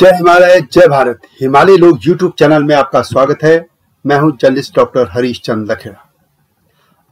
जय हिमालय, जय भारत। हिमालय लोग यूट्यूब चैनल में आपका स्वागत है। मैं हूं जर्नलिस्ट डॉक्टर हरीश चंद्र लखेड़ा।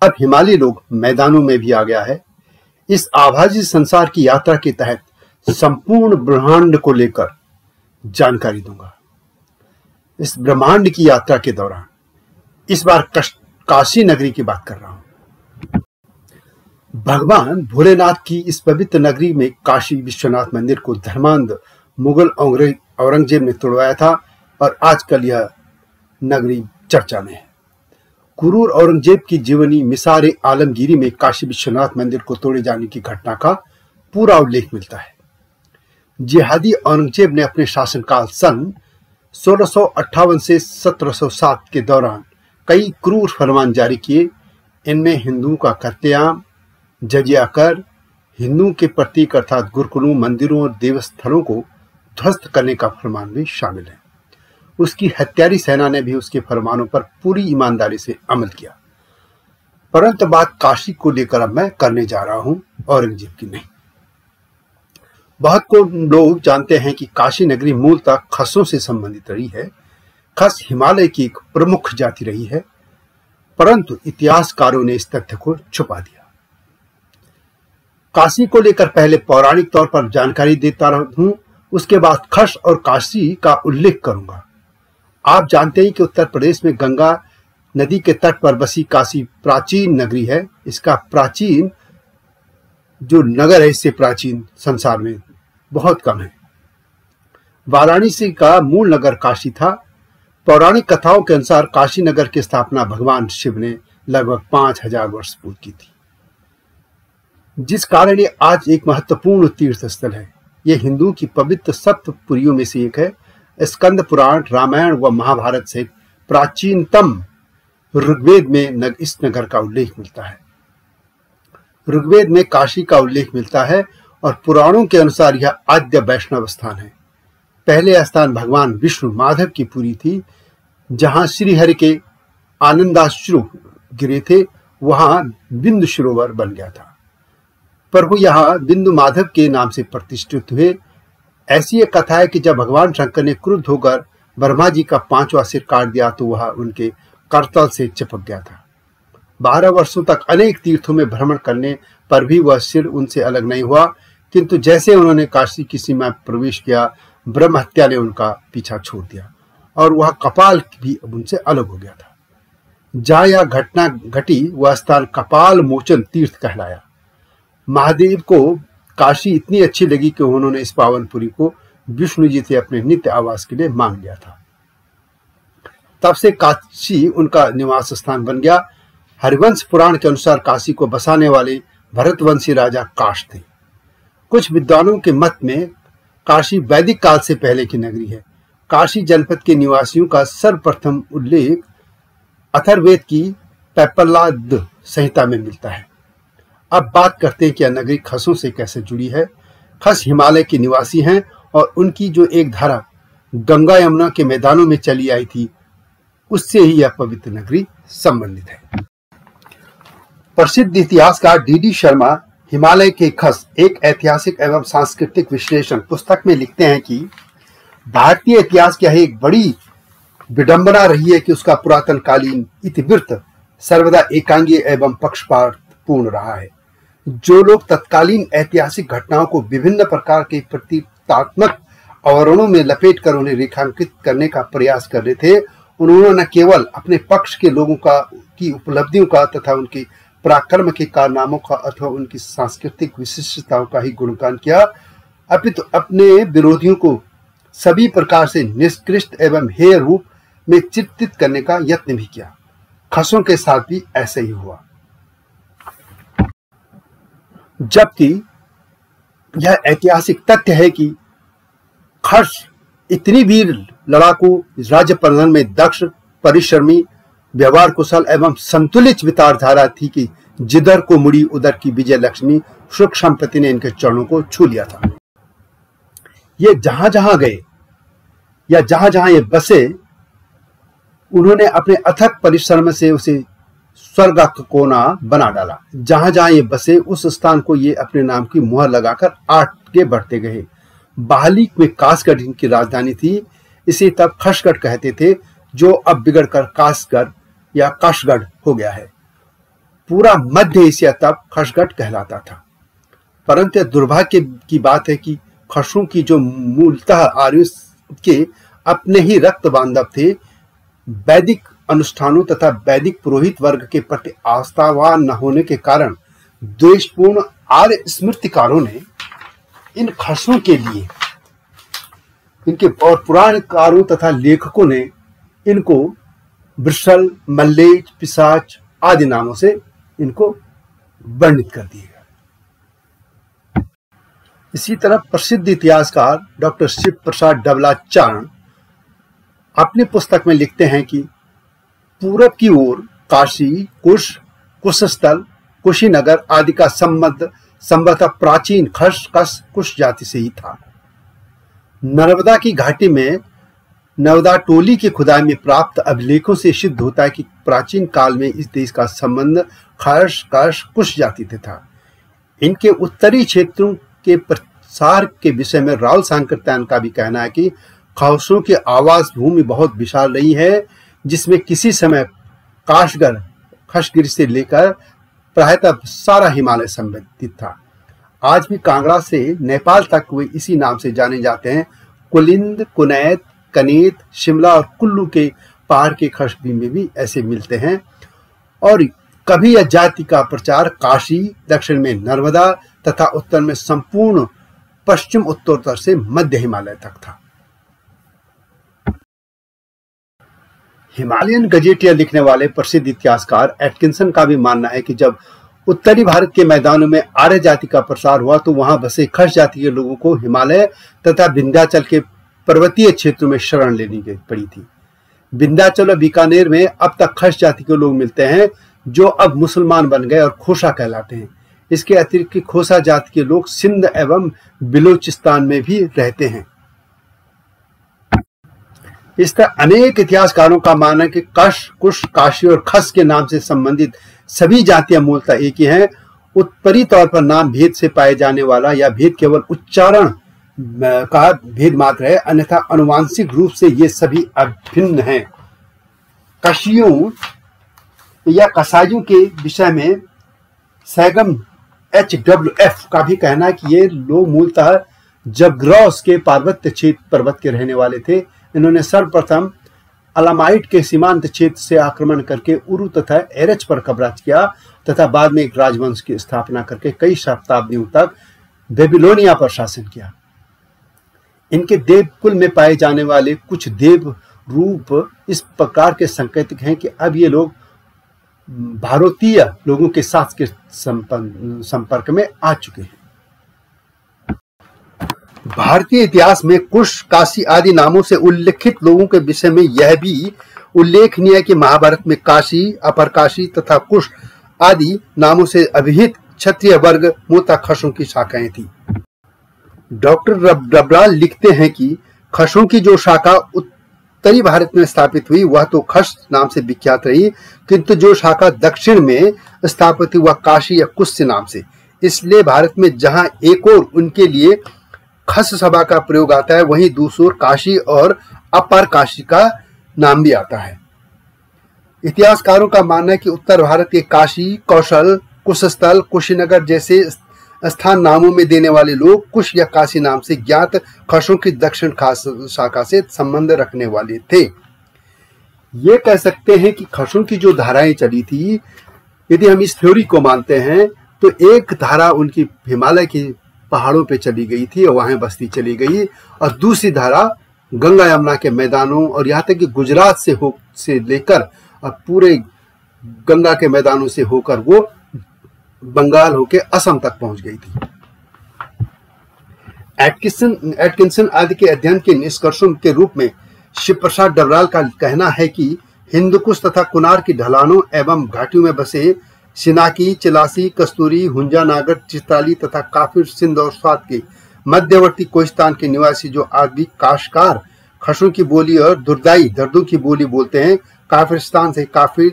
अब हिमालय लोग मैदानों में भी आ गया है। इस आभासी संसार की यात्रा के तहत संपूर्ण ब्रह्मांड को लेकर जानकारी दूंगा। इस ब्रह्मांड की यात्रा के दौरान इस बार काशी नगरी की बात कर रहा हूं। भगवान भोलेनाथ की इस पवित्र नगरी में काशी विश्वनाथ मंदिर को धर्मांध मुगल औरंगजेब ने तोड़वाया था और आजकल यह नगरी चर्चा में है। क्रूर औरंगजेब की जीवनी मिसार आलमगीरी में काशी विश्वनाथ मंदिर को तोड़े जाने की घटना का पूरा उल्लेख मिलता है। जिहादी औरंगजेब ने अपने शासनकाल सन 1658 से 1707 के दौरान कई क्रूर फरमान जारी किए। इनमें हिंदुओं का कत्लेआम, जजिया कर, हिंदुओं के प्रतीक अर्थात गुरुकुलों, मंदिरों और देवस्थलों को ध्वस्त करने का फरमान भी शामिल है। उसकी हत्यारी सेना ने भी उसके फरमानों पर पूरी ईमानदारी से अमल किया। परंतु बात काशी को लेकर अब मैं करने जा रहा हूं, औरंगजेब की नहीं। बहुत को लोग जानते हैं कि काशी नगरी मूलतः खसों से संबंधित रही है। खस हिमालय की एक प्रमुख जाति रही है, परंतु इतिहासकारों ने इस तथ्य को छुपा दिया। काशी को लेकर पहले पौराणिक तौर पर जानकारी देता हूं, उसके बाद खस और काशी का उल्लेख करूंगा। आप जानते हैं कि उत्तर प्रदेश में गंगा नदी के तट पर बसी काशी प्राचीन नगरी है। इसका प्राचीन जो नगर है, इससे प्राचीन संसार में बहुत कम है। वाराणसी का मूल नगर काशी था। पौराणिक कथाओं के अनुसार काशी नगर की स्थापना भगवान शिव ने लगभग 5000 वर्ष पूर्व की थी, जिस कारण ये आज एक महत्वपूर्ण तीर्थ स्थल है। यह हिंदुओं की पवित्र सप्तपुरियों में से एक है। स्कंद पुराण, रामायण व महाभारत से प्राचीनतम ऋग्वेद में इस नगर का उल्लेख मिलता है। ऋग्वेद में काशी का उल्लेख मिलता है और पुराणों के अनुसार यह आद्य वैष्णव स्थान है। पहले स्थान भगवान विष्णु माधव की पुरी थी, जहां श्रीहरि के आनंदाश्रु गिरे थे। वहां बिंदु सरोवर बन गया था। प्रभु यहाँ बिंदु माधव के नाम से प्रतिष्ठित हुए। ऐसी एक कथा है कि जब भगवान शंकर ने क्रुद्ध होकर ब्रह्मा जी का 5वां सिर काट दिया तो वह उनके करतल से चिपक गया था। 12 वर्षों तक अनेक तीर्थों में भ्रमण करने पर भी वह सिर उनसे अलग नहीं हुआ, किंतु जैसे उन्होंने काशी की सीमा में प्रवेश किया, ब्रह्म हत्या ने उनका पीछा छोड़ दिया और वह कपाल भी उनसे अलग हो गया था। जहाँ यह घटना घटी वह स्थान कपाल मोचन तीर्थ कहलाया। महादेव को काशी इतनी अच्छी लगी कि उन्होंने इस पावनपुरी को विष्णु जी से अपने नित्य आवास के लिए मांग लिया था। तब से काशी उनका निवास स्थान बन गया। हरिवंश पुराण के अनुसार काशी को बसाने वाले भरतवंशी राजा काश थे। कुछ विद्वानों के मत में काशी वैदिक काल से पहले की नगरी है। काशी जनपद के निवासियों का सर्वप्रथम उल्लेख अथर्ववेद की पैपलाद संहिता में मिलता है। अब बात करते हैं कि यह नगरी खसों से कैसे जुड़ी है। खस हिमालय के निवासी हैं और उनकी जो एक धारा गंगा यमुना के मैदानों में चली आई थी, उससे ही यह पवित्र नगरी संबंधित है। प्रसिद्ध इतिहासकार डी शर्मा हिमालय के खस एक ऐतिहासिक एवं सांस्कृतिक विश्लेषण पुस्तक में लिखते हैं कि भारतीय इतिहास की यह एक बड़ी विडंबना रही है कि उसका पुरातनकालीन इतिवृत्त सर्वदा एकांगी एवं पक्षपातपूर्ण रहा है। जो लोग तत्कालीन ऐतिहासिक घटनाओं को विभिन्न प्रकार के प्रतीकात्मक आवरणों में लपेटकर उन्हें रेखांकित करने का प्रयास कर रहे थे, उन्होंने न केवल अपने पक्ष के लोगों की उपलब्धियों का तथा उनके पराक्रम के कारनामों का अथवा उनकी सांस्कृतिक विशिष्टताओं का ही गुणगान किया, अपितु अपने विरोधियों को सभी प्रकार से निष्कृष्ट एवं हेय रूप में चित्रित करने का यत्न भी किया। खसों के साथ भी ऐसे ही हुआ। जबकि यह ऐतिहासिक तथ्य है कि खस इतनी वीर लड़ाकू, राज्य प्रबंधन में दक्ष, परिश्रमी, व्यवहार कुशल एवं संतुलित विचारधारा थी कि जिधर को मुड़ी उधर की विजय लक्ष्मी सुख संपत्ति ने इनके चरणों को छू लिया था। ये जहां जहां गए या जहां जहां ये बसे, उन्होंने अपने अथक परिश्रम से उसे स्वर्ग का कोना बना डाला। जहां जहां ये बसे उस स्थान को ये अपने नाम की मुहर लगाकर आगे बढ़ते गए। बहाली में कासगढ़ इनकी राजधानी थी। इसे तब खशगढ़ कहते थे, जो अब बिगड़कर कासगढ़ या काशगढ़ हो गया है। पूरा मध्य एशिया तब खशगढ़ कहलाता था। परंतु दुर्भाग्य की बात है कि खशों की जो मूलतः आर्यों के अपने ही रक्त बांधव थे, वैदिक अनुष्ठानों तथा वैदिक पुरोहित वर्ग के प्रति आस्थावान न होने के कारण द्वेषपूर्ण आर्य स्मृतिकारों ने इन खशों के लिए इनके और पुराणकारों तथा लेखकों ने इनको वृषल, मल्लेज, पिशाच आदि नामों से इनको वर्णित कर दिया। इसी तरह प्रसिद्ध इतिहासकार डॉक्टर शिव प्रसाद डबलाचार्य अपनी पुस्तक में लिखते हैं कि पूरब की ओर काशी, कुश, कुशस्थल, कुशीनगर आदि का संबंध संभवतः प्राचीन खस कुश जाति से ही था। नर्मदा की घाटी में नवदा टोली की खुदाई में प्राप्त अभिलेखों से सिद्ध होता है कि प्राचीन काल में इस देश का संबंध खस कुश जाति से था। इनके उत्तरी क्षेत्रों के प्रसार के विषय में राहुल सांकृत्यायन का भी कहना है कि खशों की आवास भूमि बहुत विशाल रही है, जिसमें किसी समय काशगढ़ खशगिरी से लेकर प्रायतः सारा हिमालय संबंधित था। आज भी कांगड़ा से नेपाल तक वे इसी नाम से जाने जाते हैं। कुलिंद, कुनैत, कनेत, शिमला और कुल्लू के पहाड़ के खशगी में भी ऐसे मिलते हैं। और कभी यह जाति का प्रचार काशी, दक्षिण में नर्मदा तथा उत्तर में संपूर्ण पश्चिम उत्तरोत्तर से मध्य हिमालय तक था। हिमालयन गजेटियर लिखने वाले प्रसिद्ध इतिहासकार एटकिंसन का भी मानना है कि जब उत्तरी भारत के मैदानों में आर्य जाति का प्रसार हुआ तो वहां बसे खश जाति के लोगों को हिमालय तथा विंध्याचल के पर्वतीय क्षेत्रों में शरण लेनी पड़ी थी। विंध्याचल और बीकानेर में अब तक खश जाति के लोग मिलते हैं, जो अब मुसलमान बन गए और खोसा कहलाते हैं। इसके अतिरिक्त खोसा जाति के लोग सिंध एवं बिलोचिस्तान में भी रहते हैं। इस तरह अनेक इतिहासकारों का मानना है कि कश, कुश, काशी और खस के नाम से संबंधित सभी जातियां मूलतः एक ही हैं। उत्परी तौर पर नाम भेद से पाए जाने वाला या भेद केवल उच्चारण का भेद मात्र है, अन्यथा अनुवांशिक रूप से ये सभी अभिन्न हैं। कशियों या कसाईयों के विषय में सैगम HWF का भी कहना है कि ये लोग मूलतः जबग्रॉस के पार्वत्य क्षेत्र पर्वत के रहने वाले थे। इन्होंने सर्वप्रथम अलामाइट के सीमांत क्षेत्र से आक्रमण करके उरु तथा एरच पर कब्जा किया तथा बाद में एक राजवंश की स्थापना करके कई शताब्दियों तक बेबीलोनिया पर शासन किया। इनके देवकुल में पाए जाने वाले कुछ देव रूप इस प्रकार के संकेतिक हैं कि अब ये लोग भारतीय लोगों के साथ के संपर्क में आ चुके हैं। भारतीय इतिहास में कुश, काशी आदि नामों से उल्लेखित लोगों के विषय में यह भी उल्लेखनीय है कि महाभारत में काशी, अपर काशी तथा कुश आदि नामों से अभिहित क्षत्रिय वर्ग मूलतः खशों की शाखाएं थी। डॉक्टर डबराल लिखते हैं कि खशों की जो शाखा उत्तरी भारत में स्थापित हुई वह तो खश नाम से विख्यात रही, किंतु जो शाखा दक्षिण में स्थापित हुई वह काशी या कुश नाम से। इसलिए भारत में जहां एक ओर उनके लिए खस सभा का प्रयोग आता है, वहीं दूसरी ओर काशी और अपर काशी का नाम भी आता है। इतिहासकारों का मानना है कि उत्तर भारत के काशी, कौशल, कुशस्थल, कुशीनगर जैसे स्थान नामों में देने वाले लोग कुश या काशी नाम से ज्ञात खशों की दक्षिण शाखा से संबंध रखने वाले थे। ये कह सकते हैं कि खशों की जो धाराएं चली थी, यदि हम इस थ्योरी को मानते हैं तो एक धारा उनकी हिमालय की पहाड़ों पे चली गई थी और वहां बस्ती चली गई, और दूसरी धारा गंगा यमुना के मैदानों और यहाँ तक कि गुजरात से लेकर और पूरे गंगा के मैदानों से होकर वो बंगाल होकर असम तक पहुंच गई थी। एटकिंसन आदि के अध्ययन के निष्कर्षों के रूप में शिव प्रसाद डबराल का कहना है कि हिंदकुश तथा कुनार की ढलानों एवं घाटियों में बसे सिनाकी, चिलासी, कस्तूरी, हुंजा, नागर, चित्राली तथा काफिर, सिंध और स्वात के मध्यवर्ती कोहिस्तान के निवासी जो आज भी काशकार खशों की बोली और दुर्दाई दर्दों की बोली बोलते हैं, काफिरिस्तान से काफिर,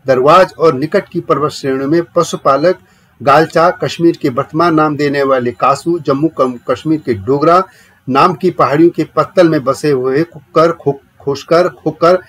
दरवाज और निकट की पर्वत श्रेणियों में पशुपालक, गालचा, कश्मीर के वर्तमान नाम देने वाले कासू, जम्मू कश्मीर के डोगरा, नाम की पहाड़ियों के पत्तल में बसे हुए कुक्कर, खोशकर, खुक्कर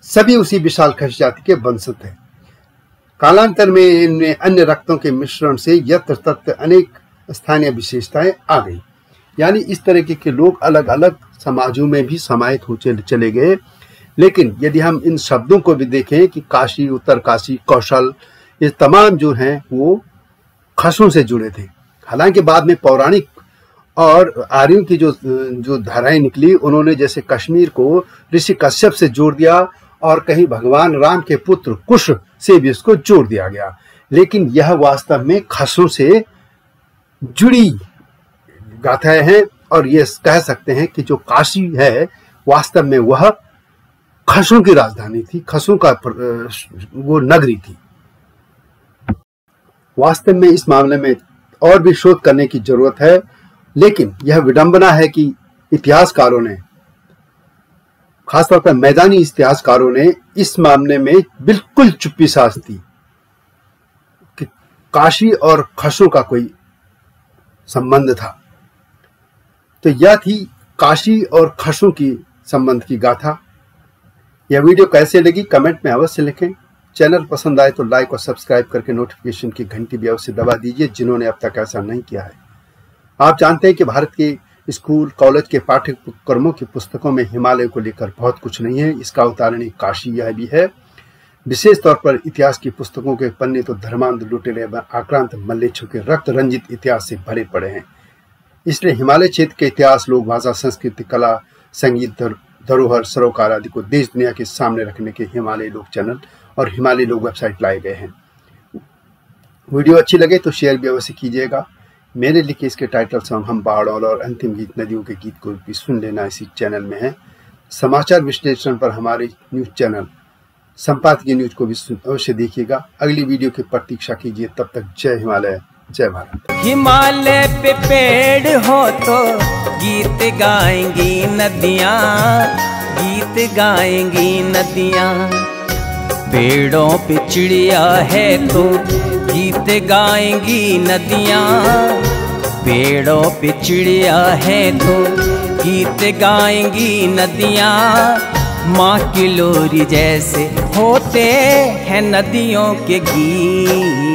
सभी उसी विशाल खस जाति के वंशज थे। कालांतर में इनमें अन्य रक्तों के मिश्रण से यत्र तत्र अनेक स्थानीय विशेषताएं आ गई। यानी इस तरीके के लोग अलग अलग समाजों में भी समाहित हो चले गए। लेकिन यदि हम इन शब्दों को भी देखें कि काशी, उत्तर काशी, कौशल, ये तमाम जो हैं वो खसों से जुड़े थे। हालांकि बाद में पौराणिक और आर्यों की जो धाराएं निकली, उन्होंने जैसे कश्मीर को ऋषि कश्यप से जोड़ दिया और कहीं भगवान राम के पुत्र कुश से भी उसको जोड़ दिया गया। लेकिन यह वास्तव में खसों से जुड़ी गाथाएं हैं और ये कह सकते हैं कि जो काशी है वास्तव में वह खसों की राजधानी थी, खसों का वो नगरी थी। वास्तव में इस मामले में और भी शोध करने की जरूरत है, लेकिन यह विडंबना है कि इतिहासकारों ने, खासतौर पर मैदानी इतिहासकारों ने इस मामले में बिल्कुल चुप्पी साध दी कि काशी और खसों का कोई संबंध था। तो यह थी काशी और खसों की संबंध की गाथा। यह वीडियो कैसे लगी कमेंट में अवश्य लिखें। चैनल पसंद आए तो लाइक और सब्सक्राइब करके नोटिफिकेशन की घंटी भी अवश्य दबा दीजिए, जिन्होंने अब तक ऐसा नहीं किया है। आप जानते हैं कि भारत के स्कूल कॉलेज के पाठ्यक्रमों की पुस्तकों में हिमालय को लेकर बहुत कुछ नहीं है। इसका उदाहरण काशी यह भी है। विशेष तौर पर इतिहास की पुस्तकों के पन्ने तो धर्मांध, लुटेरे, आक्रांत मल्लेच्छों के रक्त रंजित इतिहास से भरे पड़े हैं। इसलिए हिमालय क्षेत्र के इतिहास, लोक भाषा, संस्कृति, कला, संगीत, धरोहर, सरोकार आदि को देश दुनिया के सामने रखने के हिमालय लोक चैनल और हिमालय लोक वेबसाइट लाए गए हैं। वीडियो अच्छी लगे तो शेयर भी अवश्य कीजिएगा। मेरे लिखे इसके टाइटल सॉन्ग हम बाढ़ और अंतिम गीत नदियों के गीत को भी सुन लेना इसी चैनल में है। समाचार विश्लेषण पर हमारे न्यूज चैनल संपादकीय न्यूज को भी अवश्य देखिएगा। अगली वीडियो की प्रतीक्षा कीजिए। तब तक जय हिमालय, जय भारत। हिमालय पे पेड़ हो तो गीत गाएंगी नदियाँ, गीत गाएंगी नदियाँ। पेड़ों पे चिड़िया है तो गीत गाएंगी नदियाँ, पेड़ों पे चिड़िया है तो गीत गाएंगी नदियाँ। माँ की लोरी जैसे होते हैं नदियों के गीत।